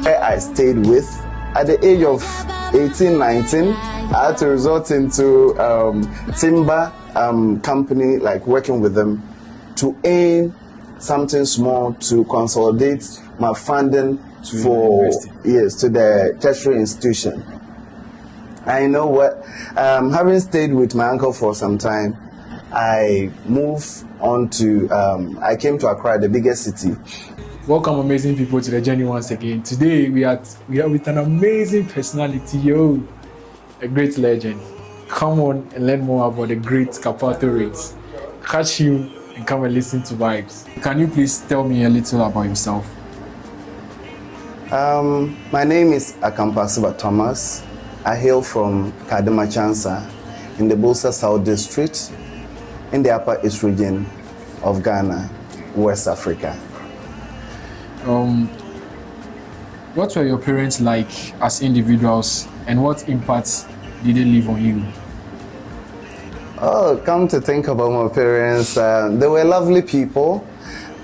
where I stayed with. At the age of 18, 19, I had to resort into timber company, like working with them to earn something small to consolidate my funding to the tertiary institution. I know what, having stayed with my uncle for some time, I moved on to, I came to Accra, the biggest city. Welcome, amazing people, to the journey once again. Today we are with an amazing personality, a great legend. Come on and learn more about the great Kapato race. Catch you and come and listen to vibes. Can you please tell me a little about yourself? My name is Akampasiba Thomas. I hail from Kadima Chansa in the Bosa South District in the Upper East region of Ghana, West Africa. What were your parents like as individuals, and what impacts did they leave on you? Oh, come to think about my parents, they were lovely people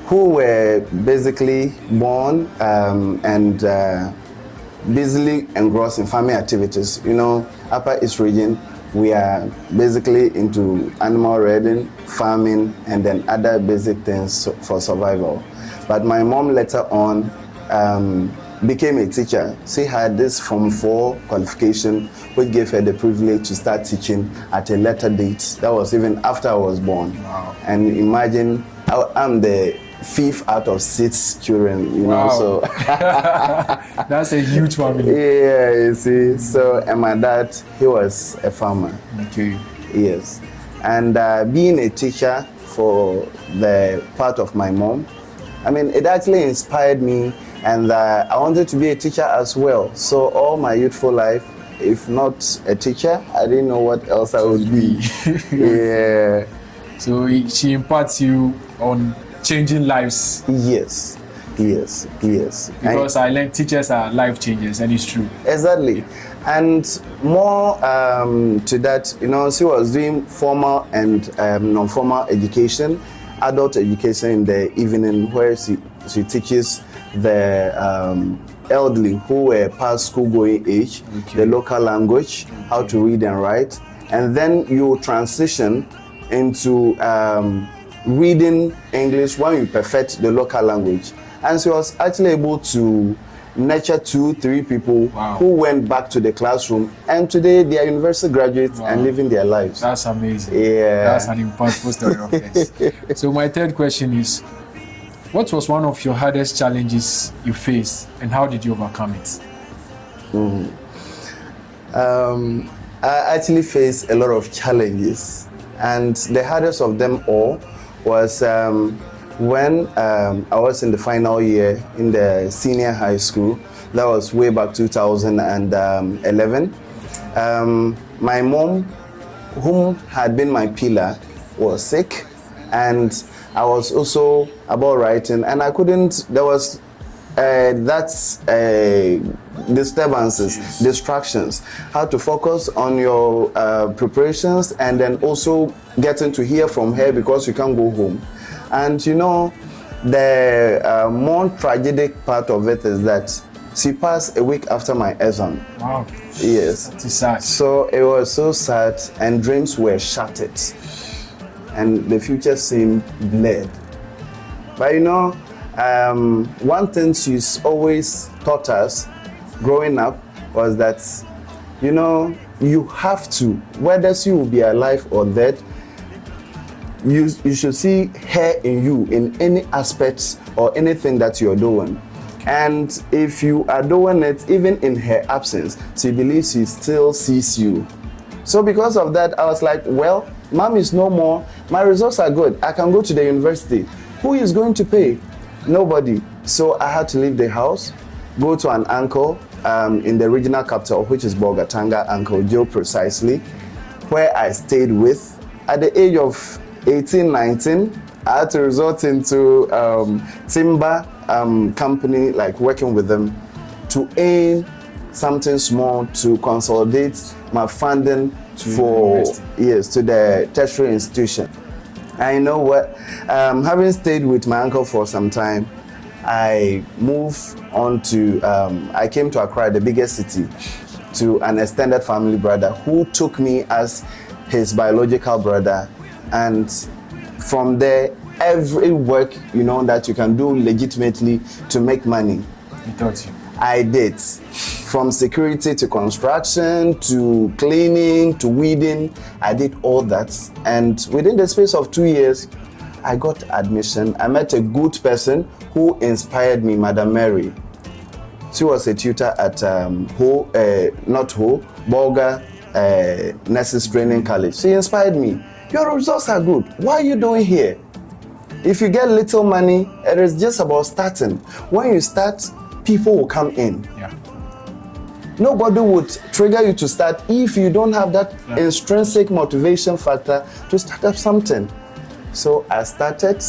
who were basically born and busily engrossed in farming activities. You know, Upper East region, we are basically into animal rearing, farming, and then other basic things for survival. But my mom later on became a teacher. She had this Form 4 qualification, which gave her the privilege to start teaching at a later date. That was even after I was born. Wow. And imagine, I'm the 5th out of 6 children, you know, so. That's a huge family. Yeah, you see. So, and my dad, he was a farmer. Okay. Yes. And being a teacher for the part of my mom, I mean, it actually inspired me, and I wanted to be a teacher as well. So all my youthful life, if not a teacher, I didn't know what else I would be. Yeah. So she imparts you on changing lives. Yes. Because I learned teachers are life changers, and it's true. Exactly. And more to that, you know, she was doing formal and non-formal education, adult education in the evening, where she teaches the elderly who were past school-going age, the local language, how to read and write, and then you transition into reading English when you perfect the local language. And she was actually able to nurture 2-3 people who went back to the classroom, and today they are university graduates and living their lives. That's amazing. Yeah. That's an impactful story of this. So my third question is, what was one of your hardest challenges you faced, and how did you overcome it? I actually faced a lot of challenges, and the hardest of them all was when I was in the final year in the senior high school. That was way back 2011. My mom, whom had been my pillar, was sick, and I was also about writing, and I couldn't, there was disturbances, distractions, how to focus on your preparations, and then also getting to hear from her because you can't go home. And you know, the more tragic part of it is that she passed a week after my exam. Wow. Yes. It's sad. So it was so sad, and dreams were shattered, and the future seemed blurred. But you know, one thing she's always taught us growing up was that, you know, you have to, whether she will be alive or dead, you should see her in you in any aspects or anything that you're doing. And if you are doing it, even in her absence, she believes she still sees you. So because of that, I was like, well, mom is no more. My results are good. I can go to the university. Who is going to pay? Nobody. So I had to leave the house, go to an uncle in the regional capital, which is Bolgatanga, Uncle Joe precisely, where I stayed with. At the age of 18, 19, I had to resort into timber company, like working with them to earn something small to consolidate my funding to the tertiary institution. I know what, having stayed with my uncle for some time, I moved on to, I came to Accra, the biggest city, to an extended family brother who took me as his biological brother. And from there, every work, that you can do legitimately to make money, He taught you. I did. From security to construction to cleaning to weeding, I did all that. And within the space of 2 years, I got admission. I met a good person who inspired me, Madam Mary. She was a tutor at Bolga Nurses Training College. She inspired me. Your results are good. What are you doing here? If you get little money, it is just about starting. When you start, people will come in. Yeah. Nobody would trigger you to start if you don't have that intrinsic motivation factor to start up something. So I started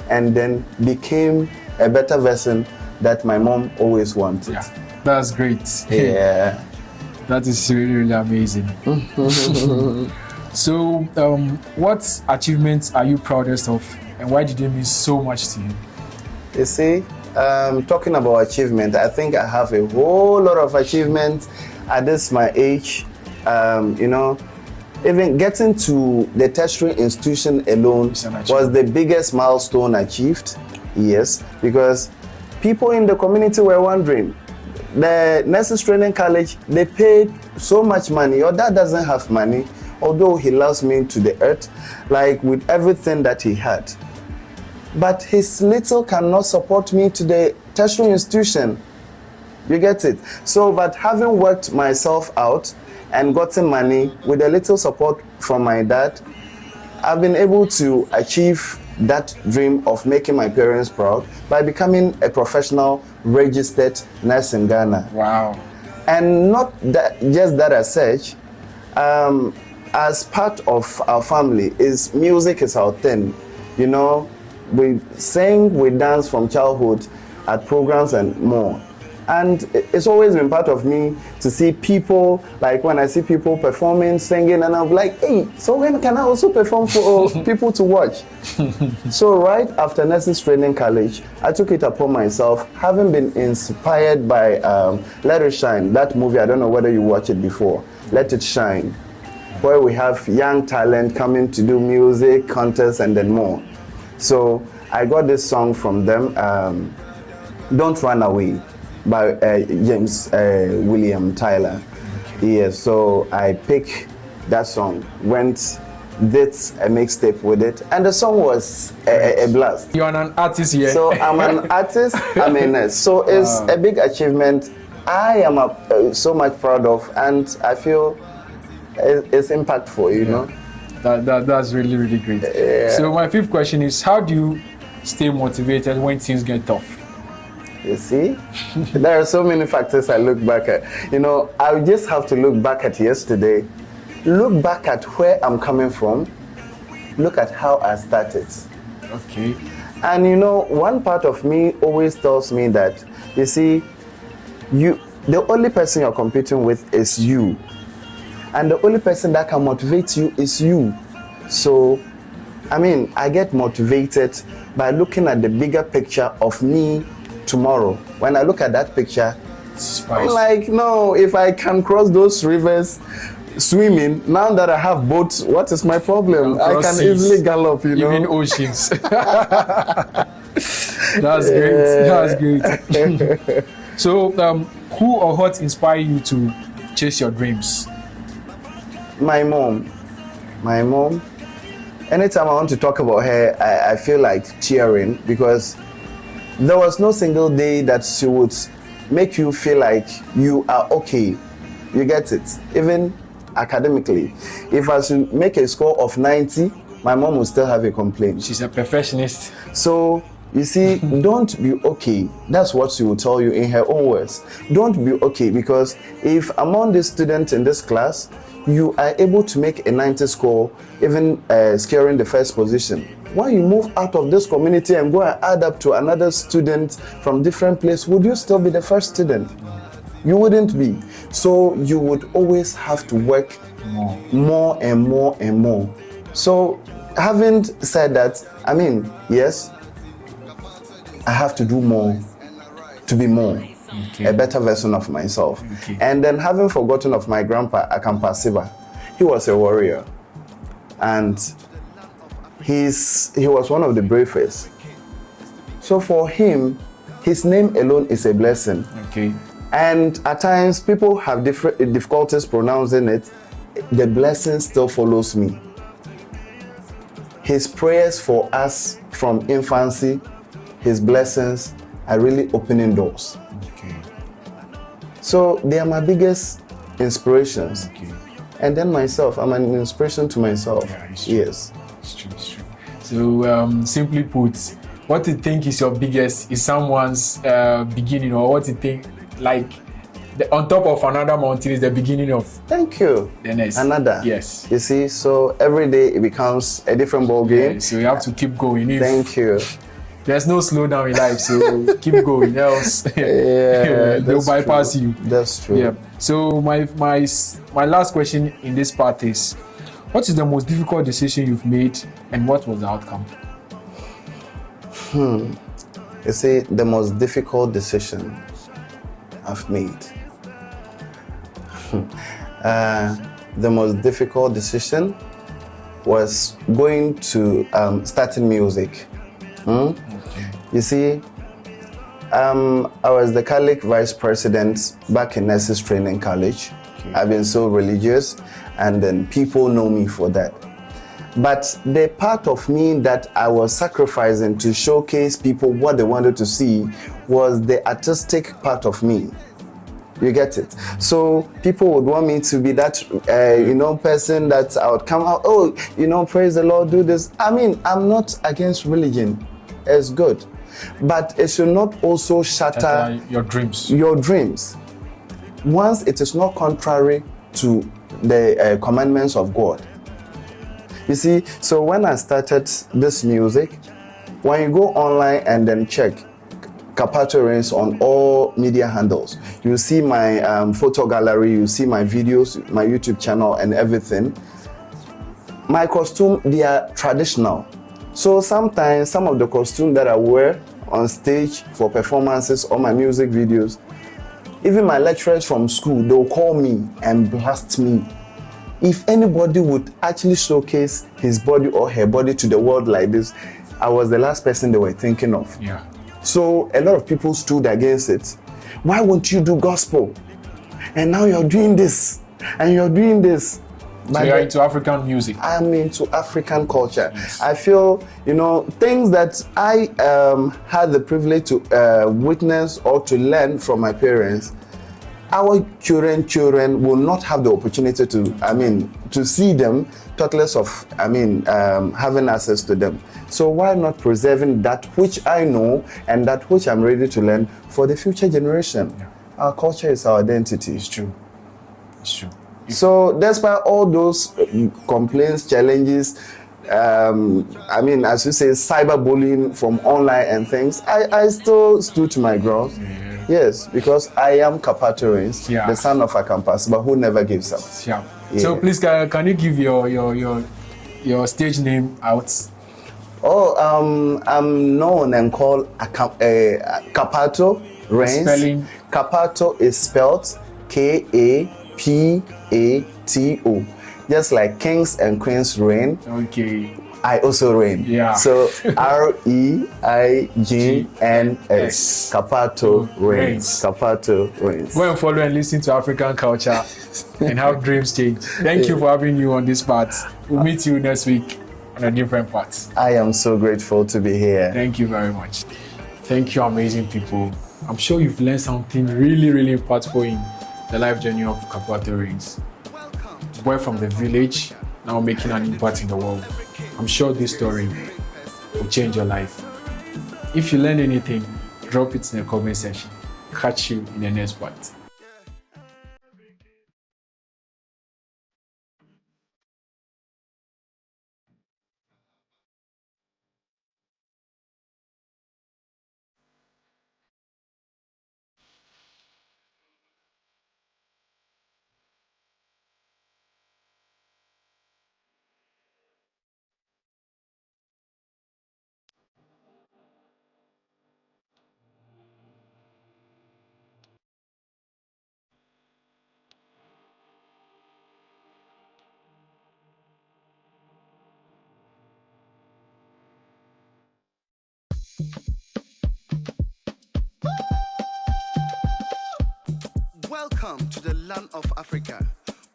and then became a better version that my mom always wanted. Yeah. That's great. Yeah. That is really, really amazing. So, what achievements are you proudest of, and why did they mean so much to you? You see, talking about achievement, I think I have a whole lot of achievements at this my age. Even getting to the tertiary institution alone was the biggest milestone achieved. Yes, because people in the community were wondering, the Nurses Training College, they paid so much money. Your dad doesn't have money, although he loves me to the earth, like with everything that he had. But his little cannot support me to the tertiary institution. You get it? So, but having worked myself out and gotten money with a little support from my dad, I've been able to achieve that dream of making my parents proud by becoming a professional registered nurse in Ghana. Wow. And not that, just that as such, as part of our family, music is our thing. We sing, we dance from childhood at programs and more. And it's always been part of me to see people, like when I see people performing, singing, and I'm like, hey, so when can I also perform for people to watch? So right after Nurses Training College, I took it upon myself, having been inspired by Let It Shine, that movie, I don't know whether you watched it before, Let It Shine, where we have young talent coming to do music, contests, and then more. So I got this song from them, Don't Run Away, by James William Tyler. Okay. Yeah, so I picked that song, did a mixtape with it, and the song was a blast. You're an artist here. So I'm an artist, I'm a nurse. So it's a big achievement I am so much proud of, and I feel it's impactful, you know. That's really, really great. Yeah. So my fifth question is, how do you stay motivated when things get tough? You see, there are so many factors I look back at. I just have to look back at yesterday, look back at where I'm coming from, look at how I started. Okay. And one part of me always tells me that, you see, the only person you're competing with is you. And the only person that can motivate you is you. So, I get motivated by looking at the bigger picture of me tomorrow. When I look at that picture, I'm like, no, if I can cross those rivers swimming, now that I have boats, what is my problem? I can easily gallop, Even oceans. That's great. That's great. So, who or what inspired you to chase your dreams? My mom. Anytime I want to talk about her, I feel like tearing, because there was no single day that she would make you feel like you are okay. You get it? Even academically. If I should make a score of 90, my mom will still have a complaint. She's a perfectionist. So, you see, don't be okay. That's what she will tell you in her own words. Don't be okay, because if among the students in this class, you are able to make a 90 score, even securing the first position. When you move out of this community and go and add up to another student from different place, would you still be the first student? You wouldn't be. So you would always have to work more and more and more. So having said that, yes, I have to do more to be more, Okay. a better version of myself. Okay. And then having forgotten of my grandpa, Akampasiba, he was a warrior. And he was one of the bravest. So for him, his name alone is a blessing. Okay. And at times, people have different difficulties pronouncing it. The blessing still follows me. His prayers for us from infancy, his blessings are really opening doors. Okay. So they are my biggest inspirations. Okay. And then myself, I'm an inspiration to myself. Yeah, it's true. Yes. It's true. It's true. So simply put, what you think is your biggest is someone's beginning, or what you think like on top of another mountain is the beginning of Thank you. the next. Another. Yes. You see, so every day it becomes a different ball game. Yeah, so you have to keep going. If Thank you. there's no slowdown in life, so keep going. Else, Yeah, they'll that's bypass true. you. That's true. Yeah. So my last question in this part is, what is the most difficult decision you've made, and what was the outcome? You see, the most difficult decision I've made. The most difficult decision was going to starting music. Okay. You see, I was the Catholic vice president back in Nurses Training College. Okay. I've been so religious, and then people know me for that. But the part of me that I was sacrificing to showcase people what they wanted to see was the artistic part of me. You get it? So people would want me to be that, person that I would come out, praise the Lord, do this. I mean, I'm not against religion. It's good. But it should not also shatter Your dreams. your dreams. Once it is not contrary to the commandments of God. You see, so when I started this music, when you go online and then check Kapato Rains on all media handles, you see my photo gallery, you see my videos, my YouTube channel and everything. My costume, they are traditional. So sometimes some of the costume that I wear on stage for performances or my music videos, even my lecturers from school, they'll call me and blast me. If anybody would actually showcase his body or her body to the world like this, I was the last person they were thinking of. Yeah. So a lot of people stood against it. Why won't you do gospel? And now you're doing this, and you're doing this. So you're into African music. I'm into African culture. Yes. I feel, things that I had the privilege to witness or to learn from my parents, our children will not have the opportunity to see them, thoughtless of, having access to them. So why not preserving that which I know and that which I'm ready to learn for the future generation? Yeah. Our culture is our identity. It's true. It's true. So despite all those complaints, challenges, as you say, cyberbullying from online and things, I still stood to my ground. Yeah. Yes, because I am Kapato Rains, Yeah. the son of Akampasiba who never gives up. Yeah. Yeah. So please, can you give your stage name out? I'm known and called Kapato Rains. Spelling? Kapato is spelled K-A-P-A-T-O. Just like kings and queens reign, Okay. I also reign. Yeah. So R-E-I-G-N-S. Kapato Rains. Kapato Rains. Go and follow and listen to African culture and how dreams change. Thank you for having you on this part. We'll meet you next week on a different part. I am so grateful to be here. Thank you very much. Thank you, amazing people. I'm sure you've learned something really, really impactful in the life journey of Kapato Rains. Boy from the village, now making an impact in the world. I'm sure this story will change your life. If you learn anything, drop it in the comment section. Catch you in the next part. Welcome to the land of Africa,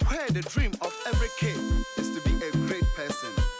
where the dream of every kid is to be a great person.